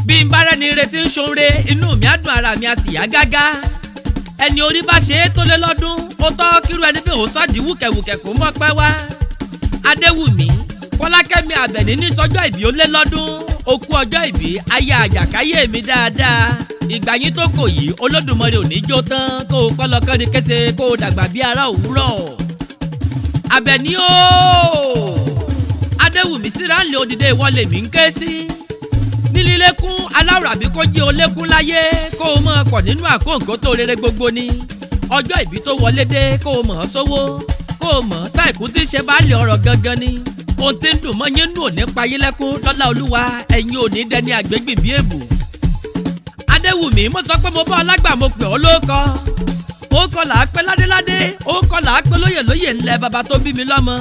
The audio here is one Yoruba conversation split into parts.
bí n bá rẹ́ni retí ń ṣoore inú mi á dùn ara mi á sì yá gágá ẹni orí bá ṣe é tó lé lọ́dún ó tọ́ kírú ẹni bí òun sọ́ọ̀dì wùkẹ̀wùkẹ̀ kó mọ́ pẹ́ wá Adéwùmí Fọlákẹ́mi Àbẹ̀ní ní tọ́jọ́ ìbí ó lé lọ́dún ó kú ọjọ́ ìbí ayé àjàkáyé mi dáadáa ìgbà yín tó kò yìí Olódùmarè ò ní jó tán kó o kọ́ lọ́kọ́ ní kése kó o dàgbà bí ara òwúrọ̀ Àbẹ̀ní o Adéwùmí síráàlì òdìdé ìwọlé mi ń ké sí nílílékún aláwọ̀ àbí kó jẹ́ olékún láyé kó o mọ̀ pọ̀ nínú àkóǹkó tó rere gbogbo ni ọjọ́ ìbí tó wọlé dé kó o mọ̀ ọ́ sówó kó o mọ̀ sáìkú tí ṣe bá lè ọ̀rọ̀ gangan ni ohun tí ń dùn mọ́ yín nù ní payín lẹ́kún lọ́lá Olúwa ẹ̀yin ò ní dẹni àgbégbìn bí èbù Adéwùmí mo sọ pé mo bá ọlágbà mo pè ọ́ lóko ó kọ́ là á pẹ́ ládéládé ó kọ́ là á pẹ́ lóyè ńlẹ̀ bàbá tó bí mi lọ́mọ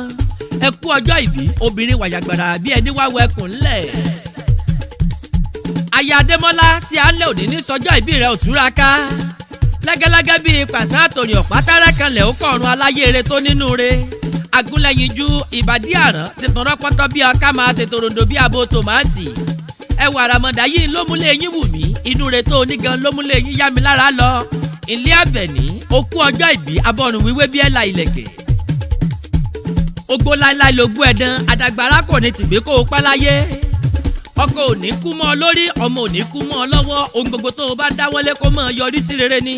ẹ kú ọjọ́ ìbí obìnrin wàyàgbàrà bí ẹni wá wẹkùn ńlẹ̀ aya Adémọ́lá sí alẹ́ òní ní sọjọ́ ìbí rẹ̀ ò túraká lẹ́gẹ́lẹ́gẹ́ bíi pàṣẹ àtòrì ọ̀pá tẹ́rẹ́ kanlẹ̀ ó kọ̀ọ̀run aláyére tó nínú re agúnlẹ̀yinjú ìbàdí àrán ti tàn rọ́pọ́tọ́ bí ọká máa ti tòròǹdò bí abo tòmátì ẹwà àràmọ̀dá yìí ló múlé yín wù mí inú re tó onígan ló múlé yín yá mi lára lọ ilé Àbẹ̀ní ó kú ọjọ́ ìbí abọ́run wíwé bí ẹ̀là ìlẹ̀kẹ̀ ogbó láíláí lógún ẹ̀dán àdàgbàrá kò ní tìgbé kó o pa láyé ọkọ ò ní kú mọ́ ọ lórí ọmọ ò ní kú mọ́ ọ lọ́wọ́ ohun gbogbo tó o bá dáwọ́lé kó mọ́ ọ yọrí sí rere ni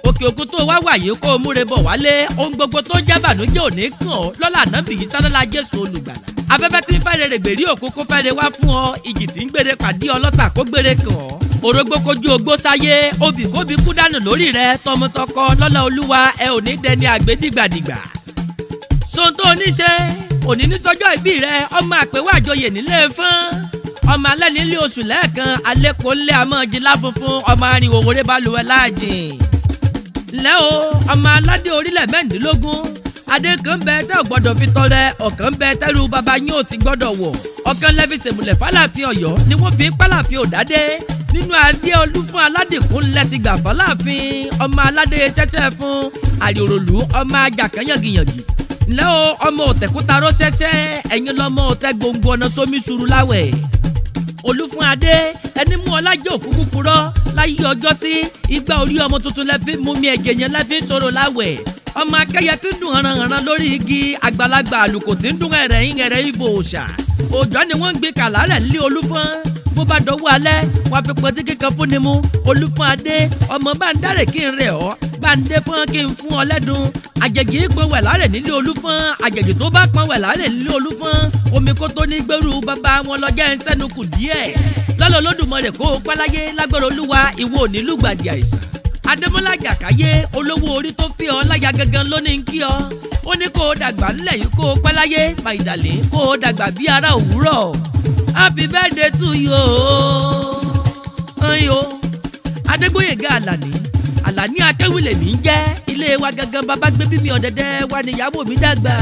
òkè òkun tó wá wàyí kó o múre bọ̀ wálé ohun gbogbo tó jẹ́ bànújẹ́ ò ní kàn ọ́ lọ́lá Ànábì Ìsá lọ́lá Jésù olùgbàlà afẹ́fẹ́ tí ń fẹ́rẹ̀ rè gbèrí òkú kó fẹ́rẹ̀ wá fún ọ ìjì tí ń gbére pàdé ọlọ́tà kó gbére kàn ọ́ orógbó kojú ogbó sáyé obì kóbi kú dànù lórí rẹ tọmọtọkọ lọ́lá Olúwa ẹ ò ní dẹni àgbédìgbàdìgbà sóhun tó ní ṣe òní ní sọjọ́ ìbí rẹ ọmọ àpèwà àjọyè nílé fún ọmọ alẹ́ nílé oṣù lẹ́ẹ̀kan alẹ́kọ̀ọ́ ńlẹ́ àmọ́jìlá funfun ọmọ arìn òwòrè balùwẹ̀ láàjìn. ńlẹ́ o ọmọ aládé orílẹ̀ mẹ́rìndínlógún adé kan bẹ tẹ́ ò gbọ́dọ̀ fi tọrẹ ọ̀kan bẹ tẹ́rù bàbá yín ò sì gbọ́dọ̀ wọ̀ ọ̀kan lẹ́fi sèmùlẹ̀ fàlàfin Ọ̀yọ́ ni wọ́n fi pàlàfin òdádé nínú adé Olúfún Aládìkún ńlẹ̀ ti gbà fàlàfin ọmọ aládé chẹ́chẹ́ fún àrìòròlú ọmọ ajakanyangiyangì ńlẹ́ o ọmọ òtẹ̀kúta rọ́ṣẹ́ṣẹ́ ẹ̀yin lọ́mọ òtẹ́ gbòǹgbò ọ̀nà sómi sùúrù láwẹ̀ Olúfún adé ẹni mú ọlájẹ òkúkú purọ́ láyé ọjọ́ sí igba orí ọmọ tuntun lẹ́fí mú mi ẹ̀jẹ̀ yẹn lẹ́fí sọ̀rọ̀ láwẹ̀ ọmọ akẹ́yẹ tí ń dùn hànàhànà lórí igi àgbàlagbà àlùkò tí ń dùn ẹ̀rẹ̀ ìbò òòṣà òòjọ́ ni wọ́n ń gbé kàlà rẹ̀ lé Olúfún bó bá dọ̀wọ́ alẹ́ wàá fi pọ́n tí kíkan fún ni mu Olúfún adé ọmọ bá ń dárè kí n rẹ̀ ọ́ bá ń dé fún kí n fún ọ lẹ́dùn àjèjì pọn wẹ̀ láàrẹ̀ nílé Olúfún àjèjì tó bá pọn wẹ̀ láàrẹ̀ nílé Olúfún omi kó tó ní gbèrú bàbá wọn lọ jẹ́ ń sẹ́nu kù díẹ̀ lọ́lọ́ Olódùmarè kó o páláyé lágbára Olúwa ìwọ ò ní lùgbàdì àìsàn Adémọ́lá Àjàkáyé olówó orí tó fi ọ láya gangan ló ní ń kí ọ ó ní kó o dàgbà ńlẹ̀ yìí kó o páláyé fàìdàlẹ́ kó o dàgbà bí ara òwúrọ̀ happy birthday to you ayo Adégbóyèga Alani Akewi lèmi ń jẹ́ ilé wa gangan bàbá gbé bí mi ọ̀dẹ̀dẹ̀ wa níyàwó mi dàgbà.